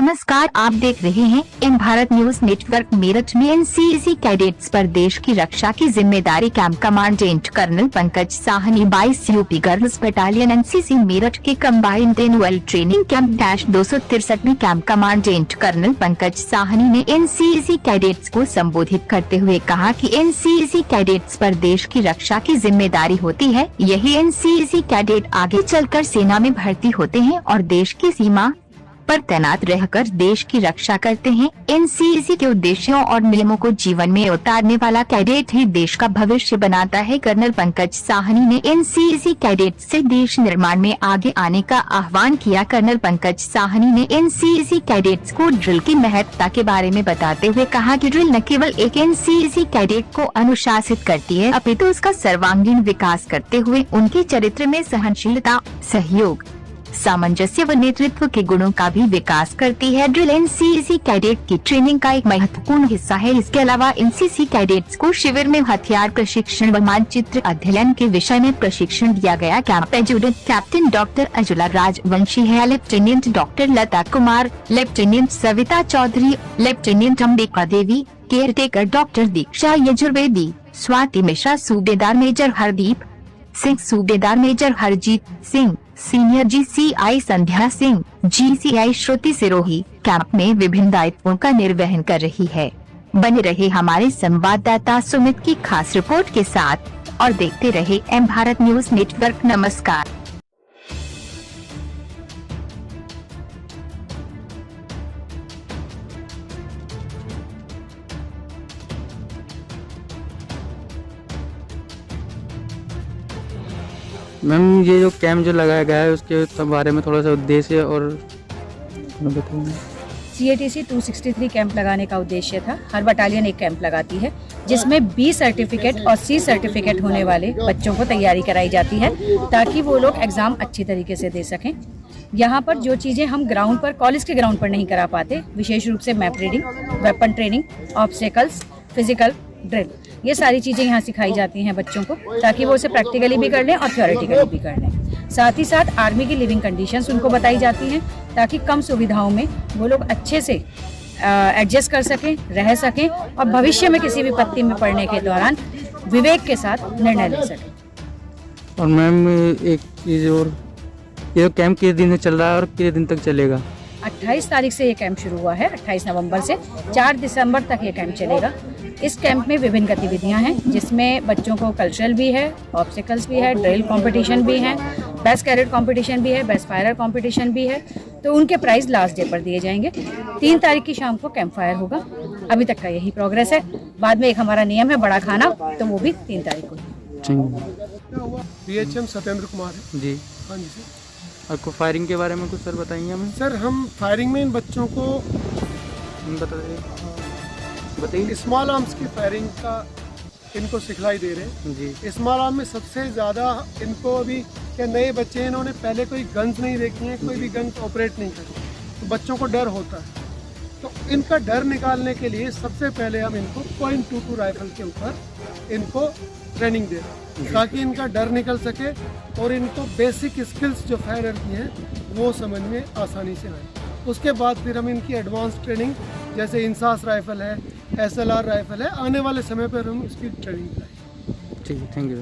नमस्कार, आप देख रहे हैं in Bharat news network. Meerut में एनसीसी कैडेट्स पर देश की रक्षा की जिम्मेदारी camp commandant colonel Pankaj Sahni 22 UP girls battalion NCC Meerut के कंबाइंड एनुअल ट्रेनिंग कैंप -263 में camp commandant colonel Pankaj Sahni ने एनसीसी कैडेट्स को संबोधित करते हुए कहा कि एनसीसी कैडेट्स पर देश की रक्षा की जिम्मेदारी होती है। यही एनसीसी कैडेट आगे चलकर सेना में भर्ती होते हैं और देश की सीमा पर तैनात रहकर देश की रक्षा करते हैं। एनसीसी के उद्देश्यों और नियमों को जीवन में उतारने वाला कैडेट ही देश का भविष्य बनाता है। कर्नल पंकज साहनी ने एनसीसी कैडेट से देश निर्माण में आगे आने का आह्वान किया। कर्नल पंकज साहनी ने एनसीसी कैडेट्स को ड्रिल की महत्ता के बारे में बताते हुए कहा कि ड्रिल न केवल एक एनसीसी कैडेट को अनुशासित करती है, अपितु उसका सर्वांगीण विकास करते हुए उनके चरित्र में सहनशीलता, सहयोग, सामंजस्य व नेतृत्व के गुणों का भी विकास करती है। ड्रिल एनसीसी कैडेट की ट्रेनिंग का एक महत्वपूर्ण हिस्सा है। इसके अलावा एनसीसी कैडेट्स को शिविर में हथियार प्रशिक्षण व मानचित्र अध्ययन के विषय में प्रशिक्षण दिया गया। Camp adjutant captain doctor Ajula Rajvanshi है, lieutenant doctor Lata Kumar, lieutenant Savita Chaudhary, lieutenant Ambika Devi, caretaker doctor Diksha Yajurvedi, Swati Mishra, सूबेदार मेजर हरदीप सिंह, सूबेदार major Harjeet Singh, senior GCI Sandhya Singh, GCI Shruti Sirohi camp में विभिन्न दायित्वों का निर्वहन कर रही है। बने रहे हमारे संवाददाता सुमित की खास रिपोर्ट के साथ और देखते रहे एम भारत न्यूज नेटवर्क। नमस्कार। मैम, ये जो कैंप जो लगाया गया है उसके सब बारे में थोड़ा सा उद्देश्य और बताइए। CATC 263 कैंप लगाने का उद्देश्य था। हर बटालियन एक कैंप लगाती है जिसमें B सर्टिफिकेट और C सर्टिफिकेट होने वाले बच्चों को तैयारी कराई जाती है ताकि वो लोग एग्ज़ाम अच्छी तरीके से दे सकें। यहाँ पर जो चीज़ें हम ग्राउंड पर, कॉलेज के ग्राउंड पर नहीं करा पाते, विशेष रूप से map reading, weapon training, obstacles, physical drill, ये सारी चीज़ें यहाँ सिखाई जाती हैं बच्चों को ताकि वो उसे प्रैक्टिकली भी कर लें और थ्योरेटिकली भी कर लें। साथ ही साथ आर्मी की लिविंग कंडीशंस उनको बताई जाती हैं ताकि कम सुविधाओं में वो लोग अच्छे से एडजस्ट कर सकें, रह सकें और भविष्य में किसी विपत्ति में पड़ने के दौरान विवेक के साथ निर्णय ले सकें। और मैम, एक चीज़ और, ये कैंप किस दिन से चल रहा है और किस दिन तक चलेगा? 28 तारीख से ये कैंप शुरू हुआ है। 28 नवंबर से 4 दिसंबर तक ये कैंप चलेगा। इस कैंप में विभिन्न गतिविधियां हैं जिसमें बच्चों को कल्चरल भी है, ऑब्स्टिकल्स भी है, ड्रिल कंपटीशन भी है, बेस्ट कैडेट कंपटीशन भी है, बेस्ट फायरर कंपटीशन भी है। तो उनके प्राइज़ लास्ट डे पर दिए जाएंगे। 3 तारीख की शाम को कैंप फायर होगा। अभी तक का यही प्रोग्रेस है। बाद में एक हमारा नियम है बड़ा खाना, तो वो भी 3 तारीख को। BHM सत्येंद्र कुमार है जी। हाँ जी सर। आपको फायरिंग के बारे में कुछ सर बताएंगे हमें? सर, हम फायरिंग में इन बच्चों को बताइए। स्मॉल आर्म्स की फायरिंग का इनको सिखलाई दे रहे हैं जी। स्मॉल आर्म में सबसे ज़्यादा इनको अभी क्या नए बच्चे हैं, इन्होंने पहले कोई गन्स नहीं देखी हैं, कोई भी गन्स ऑपरेट नहीं करी, तो बच्चों को डर होता है। तो इनका डर निकालने के लिए सबसे पहले हम इनको .22 राइफल के ऊपर इनको ट्रेनिंग दे रहे हैं ताकि इनका डर निकल सके और इनको बेसिक स्किल्स जो फायरर की हैं वो समझ में आसानी से आए। उसके बाद फिर हम इनकी एडवांस ट्रेनिंग जैसे इंसास राइफल है, SLR राइफल है, आने वाले समय पर हम इसकी ट्रेनिंग कराएंगे। ठीक है, थैंक यू।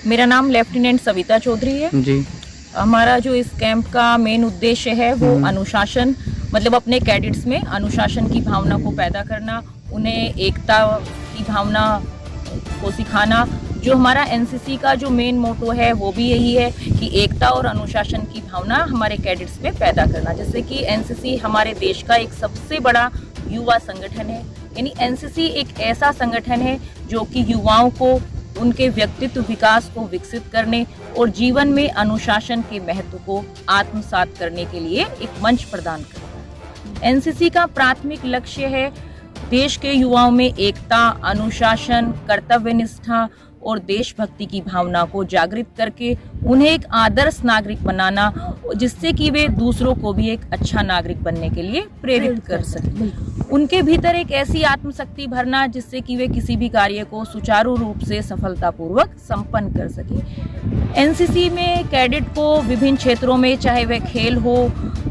मेरा नाम लेफ्टिनेंट सविता चौधरी है जी। हमारा जो इस कैंप का मेन उद्देश्य है वो अनुशासन, मतलब अपने कैडेट्स में अनुशासन की भावना को पैदा करना, उन्हें एकता की भावना को सिखाना। जो हमारा एनसीसी का जो मेन मोटो है वो भी यही है कि एकता और अनुशासन की भावना हमारे कैडेट्स में पैदा करना। जैसे कि एनसीसी हमारे देश का एक सबसे बड़ा युवा संगठन है, यानी एनसीसी एक ऐसा संगठन है जो कि युवाओं को उनके व्यक्तित्व विकास को विकसित करने और जीवन में अनुशासन के महत्व को आत्मसात करने के लिए एक मंच प्रदान करता है। एनसीसी का प्राथमिक लक्ष्य है देश के युवाओं में एकता, अनुशासन, कर्तव्य निष्ठा और देशभक्ति की भावना को जागृत करके उन्हें एक आदर्श नागरिक बनाना, जिससे कि वे दूसरों को भी एक अच्छा नागरिक बनने के लिए प्रेरित कर सकें। उनके भीतर एक ऐसी आत्मशक्ति भरना जिससे कि वे किसी भी कार्य को सुचारू रूप से सफलतापूर्वक संपन्न कर सके। एनसीसी में कैडेट को विभिन्न क्षेत्रों में, चाहे वह खेल हो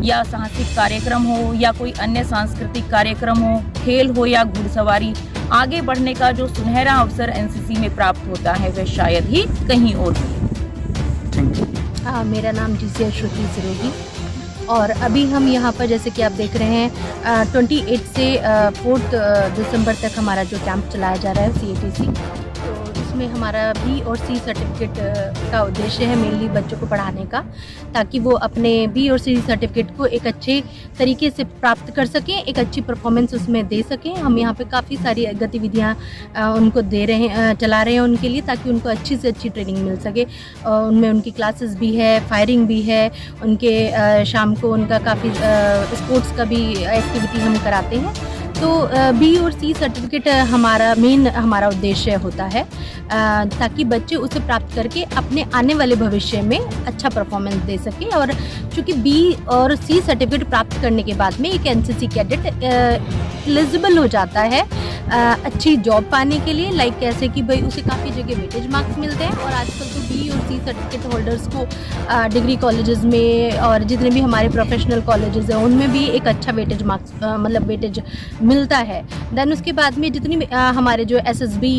या साहसिक कार्यक्रम हो या कोई अन्य सांस्कृतिक कार्यक्रम हो, खेल हो या घुड़सवारी, आगे बढ़ने का जो सुनहरा अवसर एनसीसी में प्राप्त होता है वह शायद ही कहीं और नहीं। मेरा नाम डीसी श्रुति सिरोही और अभी हम यहाँ पर जैसे कि आप देख रहे हैं 28 से 4 दिसंबर तक हमारा जो कैंप चलाया जा रहा है CATC, तो इसमें हमारा B और C सर्टिफिकेट का उद्देश्य है मेनली बच्चों को पढ़ाने का, ताकि वो अपने B और C सर्टिफिकेट को एक अच्छे तरीके से प्राप्त कर सकें, एक अच्छी परफॉर्मेंस उसमें दे सकें। हम यहाँ पे काफ़ी सारी गतिविधियाँ उनको चला रहे हैं उनके लिए, ताकि उनको अच्छी से अच्छी ट्रेनिंग मिल सके। उनमें उनकी क्लासेस भी है, फायरिंग भी है, उनके शाम को उनका काफ़ी स्पोर्ट्स का भी एक्टिविटी हम कराते हैं। तो B और C सर्टिफिकेट हमारा उद्देश्य होता है ताकि बच्चे उसे प्राप्त करके अपने आने वाले भविष्य में अच्छा परफॉर्मेंस दे सके। और चूँकि B और C सर्टिफिकेट प्राप्त करने के बाद में एक एनसीसी कैडेट एलिजिबल हो जाता है अच्छी जॉब पाने के लिए, लाइक कैसे कि भाई उसे काफ़ी जगह वेटेज मार्क्स मिलते हैं। और आजकल तो B और C सर्टिफिकेट होल्डर्स को डिग्री कॉलेजेस में और जितने भी हमारे प्रोफेशनल कॉलेजेस हैं उनमें भी एक अच्छा वेटेज मार्क्स मतलब वेटेज मिलता है। देन उसके बाद में जितनी भी हमारे जो SSB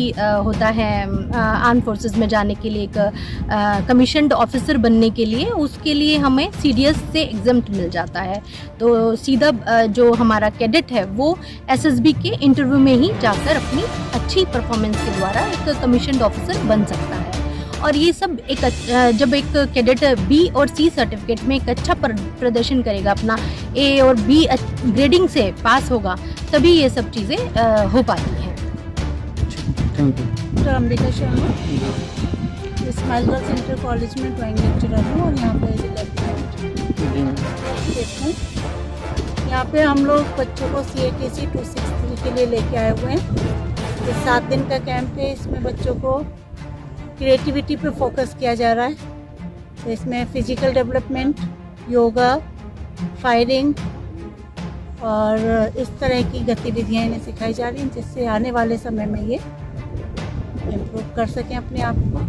होता है आर्म फोर्सेस में जाने के लिए, एक कमीशन्ड ऑफिसर बनने के लिए, उसके लिए हमें CDS से एग्जम्प्ट मिल जाता है। तो सीधा जो हमारा कैडेट है वो SSB के इंटरव्यू में ही जाकर अपनी अच्छी परफॉर्मेंस के द्वारा एक कमीशन्ड ऑफिसर बन सकता है। और ये सब जब एक कैडेट B और C सर्टिफिकेट में एक अच्छा प्रदर्शन करेगा, अपना A और B ग्रेडिंग से पास होगा, तभी ये सब चीज़ें हो पाती हैं। Thank you. Doctor Ambika Sharma, smile girls inter college में ड्राइंग लेक्चरर हूँ और यहाँ पे हूँ। यहाँ पे हम लोग बच्चों को CATC 263 के लिए लेके आए हुए हैं। ये 7 दिन का कैंप है। इसमें बच्चों को क्रिएटिविटी पे फोकस किया जा रहा है। तो इसमें फिजिकल डेवलपमेंट, योगा, फायरिंग और इस तरह की गतिविधियाँ इन्हें सिखाई जा रही हैं, जिससे आने वाले समय में ये इम्प्रूव कर सकें अपने आप को।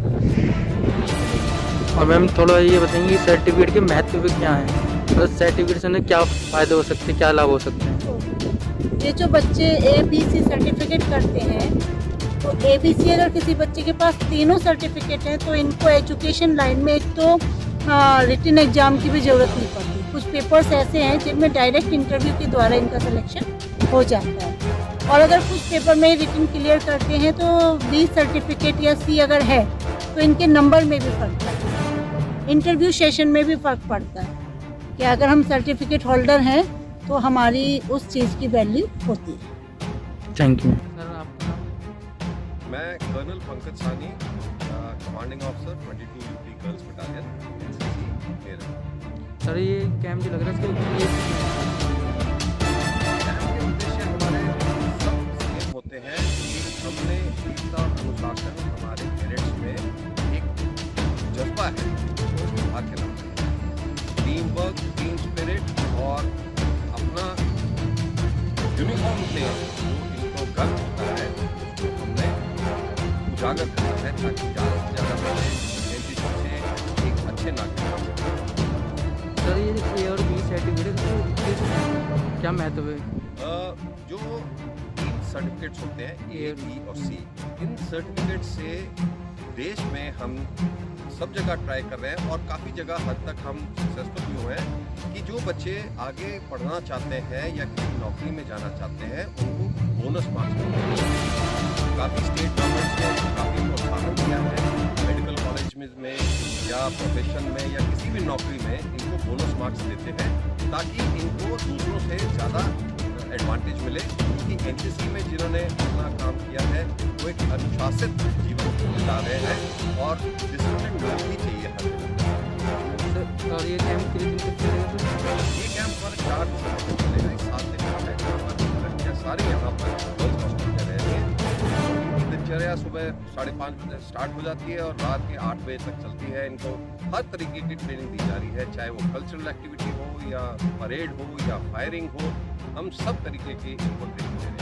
और मैम थोड़ा ये बताएंगे सर्टिफिकेट के महत्व क्या है, और सर्टिफिकेट से क्या फ़ायदे हो सकते हैं, क्या लाभ हो सकते हैं? ये जो बच्चे ABC सर्टिफिकेट करते हैं, तो ABC अगर किसी बच्चे के पास तीनों सर्टिफिकेट हैं तो इनको एजुकेशन लाइन में एक तो रिटन एग्ज़ाम की भी ज़रूरत नहीं पड़ती। कुछ पेपर्स ऐसे हैं जिनमें डायरेक्ट इंटरव्यू के द्वारा इनका सिलेक्शन हो जाता है। और अगर कुछ पेपर में रिटन क्लियर करते हैं तो B सर्टिफिकेट या C अगर है तो इनके नंबर में भी फ़र्क पड़ता है, इंटरव्यू सेशन में भी फ़र्क पड़ता है कि अगर हम सर्टिफिकेट होल्डर हैं तो हमारी उस चीज़ की वैल्यू होती है। Thank you. मैं कर्नल पंकज सानी, commanding officer 22 UP girls battalion NCC Meerut. Sir ये कैंप जो लग रहा है इसके उद्देश्य हमारे सब सेम होते हैं कि हमने एकता, अनुशासन हमारे कैडेट्स में एक जज्बा है आगे टीम वर्क, टीम स्पिरिट और अपना यूनिफॉर्म में जो इनको गर्व होता है उसको हमने उजागर करना है, ताकि ज़्यादा से ज़्यादा बच्चे एनसीसी से एक अच्छे नागरिक बन सकें। सर ये A और B सर्टिफिकेट क्या महत्व है? जो 3 सर्टिफिकेट्स होते हैं A, B और C, इन सर्टिफिकेट से देश में हम सब जगह ट्राई कर रहे हैं और काफ़ी जगह हद तक हम सक्सेसफुल भी हुए हैं कि जो बच्चे आगे पढ़ना चाहते हैं या किसी नौकरी में जाना चाहते हैं उनको बोनस मार्क्स मिलते हैं। काफ़ी स्टेट गवर्नमेंट्स ने काफ़ी प्रोत्साहन दिया है मेडिकल कॉलेज में या प्रोफेशन में या किसी भी नौकरी में इनको बोनस मार्क्स देते हैं, ताकि इनको दूसरों से ज़्यादा एडवांटेज मिले। क्योंकि एनसीसी में जिन्होंने अपना काम किया है वो एक अनुशासित जीवन बिता रहे हैं और डिसिप्लिन भी चाहिए हर जगह। और ये कैंप कितने दिन तक चलेगा? ये कैंप हमारे 4 दिसंबर तक चलेगा। 7 दिन का है जहाँ पर लड़कियाँ सारी यहाँ पर गर्ल्स हॉस्टल में रह रही हैं। इनकी दिनचर्या सुबह 5:30 बजे स्टार्ट हो जाती है और रात के 8 बजे तक चलती है। इनको हर तरीके की ट्रेनिंग दी जा रही है, चाहे वो कल्चरल एक्टिविटी हो या परेड हो या फायरिंग हो, हम सब तरीके की इनको ट्रेनिंग दे रहे हैं।